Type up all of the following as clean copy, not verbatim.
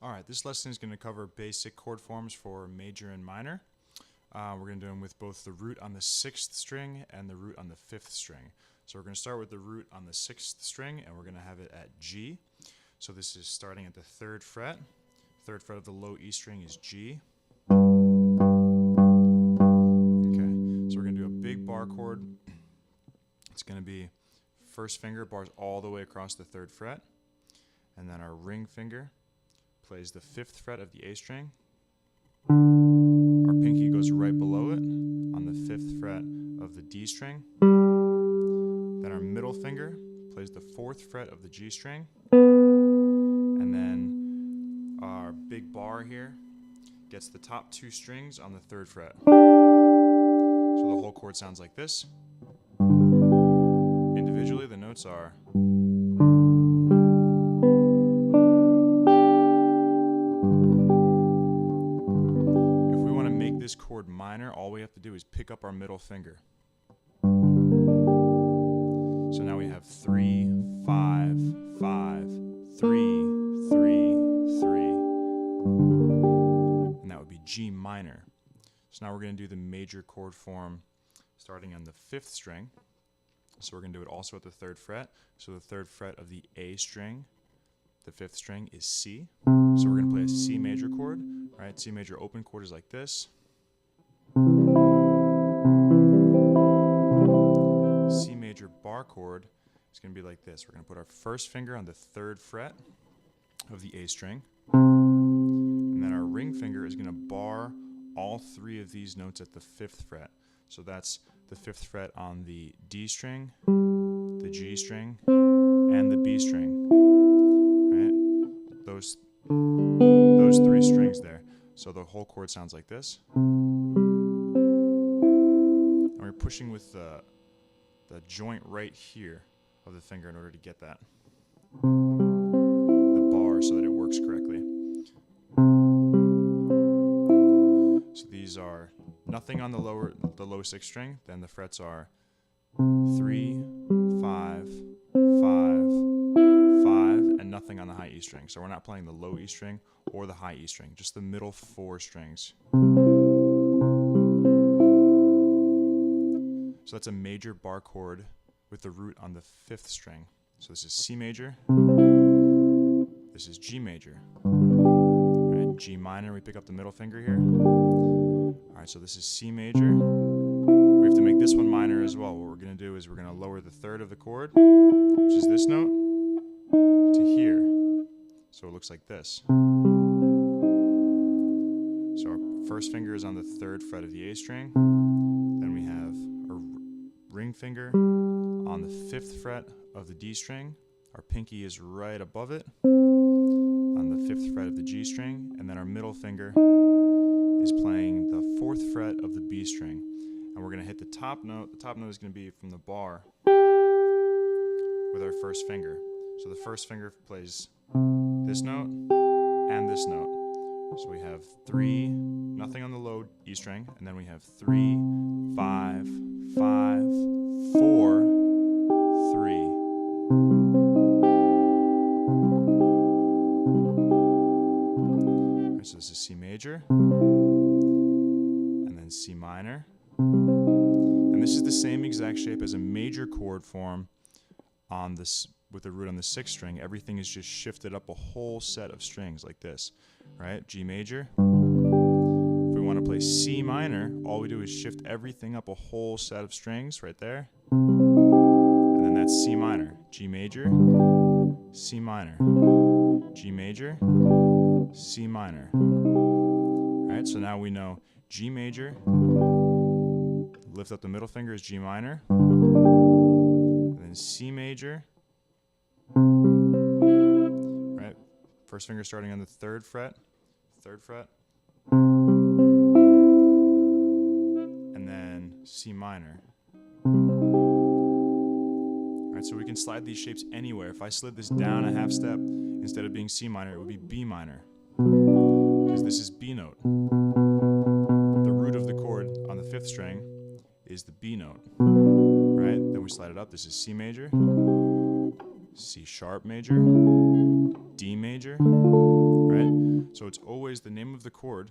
Alright, this lesson is going to cover basic chord forms for major and minor. We're going to do them with both the root on the 6th string and the root on the 5th string. So we're going to start with the root on the 6th string, and we're going to have it at G. So this is starting at the 3rd fret. 3rd fret of the low E string is G. Okay, so we're going to do a big bar chord. It's going to be first finger bars all the way across the 3rd fret, and then our ring finger plays the 5th fret of the A string. Our pinky goes right below it on the 5th fret of the D string. Then our middle finger plays the 4th fret of the G string. And then our big bar here gets the top 2 strings on the 3rd fret. So the whole chord sounds like this. Individually, the notes are this chord minor, all we have to do is pick up our middle finger. So now we have 3, 5, 5, 3, 3, 3. And that would be G minor. So now we're going to do the major chord form starting on the 5th string. So we're going to do it also at the 3rd fret. So the 3rd fret of the A string, the 5th string is C. So we're going to play a C major chord. Right? C major open chord is like this. C major bar chord is going to be like this. We're going to put our first finger on the 3rd fret of the A string, and then our ring finger is going to bar all 3 of these notes at the 5th fret. So that's the 5th fret on the D string, the G string, and the B string. Right? Those 3 strings there. So the whole chord sounds like this. And we're pushing with the joint right here of the finger in order to get that the bar so that it works correctly. So these are nothing on the low 6th string. Then the frets are 3, 5, 5, 5, and nothing on the high E string. So we're not playing the low E string or the high E string, just the middle 4 strings. So that's a major bar chord with the root on the 5th string. So this is C major, this is G major. Right, G minor, we pick up the middle finger here. Alright, so this is C major. We have to make this one minor as well. What we're going to do is we're going to lower the 3rd of the chord, which is this note, to here. So it looks like this. So our first finger is on the 3rd fret of the A string. Then we have a ring finger on the 5th fret of the D string. Our pinky is right above it on the 5th fret of the G string. And then our middle finger is playing the 4th fret of the B string. And we're going to hit the top note. The top note is going to be from the bar with our first finger. So the first finger plays this note and this note. So we have 3, nothing on the low E string, and then we have 3, 5, 5, 4, 3. Right, so this is C major, and then C minor. And this is the same exact shape as a major chord form on this with the root on the 6th string. Everything is just shifted up a whole set of strings like this, right? G major. If we want to play C minor, all we do is shift everything up a whole set of strings right there. And then that's C minor. G major, C minor. G major, C minor. Right? So now we know G major, lift up the middle finger is G minor. And then C major. Right, first finger starting on the 3rd fret, and then C minor. Alright, so we can slide these shapes anywhere. If I slid this down a half step, instead of being C minor, it would be B minor, because this is B note. The root of the chord on the 5th string is the B note. Right, then we slide it up. This is C major, C sharp major, D major, right? So it's always the name of the chord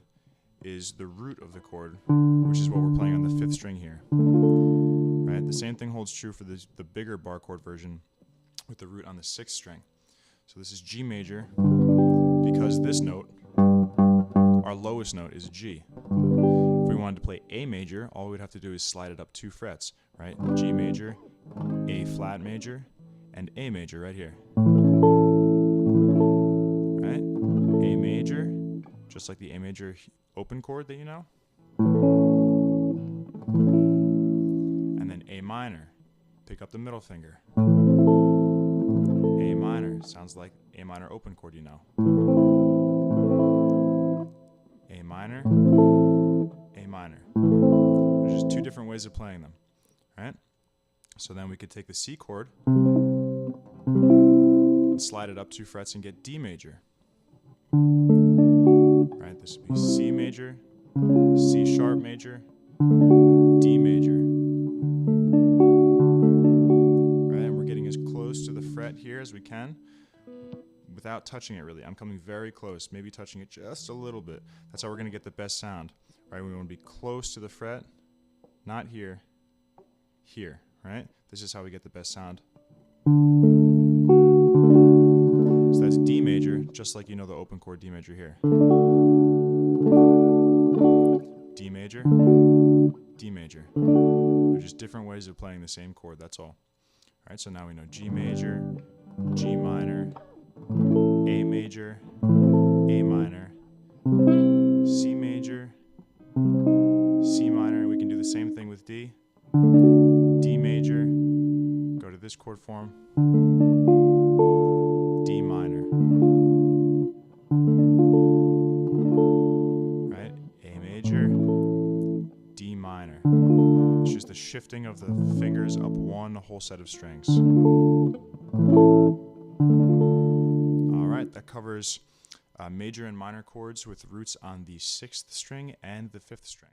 is the root of the chord, which is what we're playing on the 5th string here, right? The same thing holds true for the bigger bar chord version with the root on the 6th string. So this is G major, because this note, our lowest note, is G. If we wanted to play A major, all we'd have to do is slide it up 2 frets, right? G major, A flat major, and A major right here. Right? A major, just like the A major open chord that you know. And then A minor, pick up the middle finger. A minor, sounds like A minor open chord you know. A minor, A minor. There's just 2 different ways of playing them, right? So then we could take the C chord and slide it up 2 frets and get D major. Right, this would be C major, C sharp major, D major. Right, and we're getting as close to the fret here as we can without touching it really. I'm coming very close, maybe touching it just a little bit. That's how we're going to get the best sound. Right, we want to be close to the fret, not here, here, right? This is how we get the best sound. So that's D major, just like you know the open chord D major here. D major, D major. They're just different ways of playing the same chord, that's all. Alright, so now we know G major, G minor, A major, A minor, C major, C minor. We can do the same thing with D. D major, go to this chord form, D minor. Right? A major, D minor. It's just the shifting of the fingers up one whole set of strings. Alright, that covers major and minor chords with roots on the 6th string and the 5th string.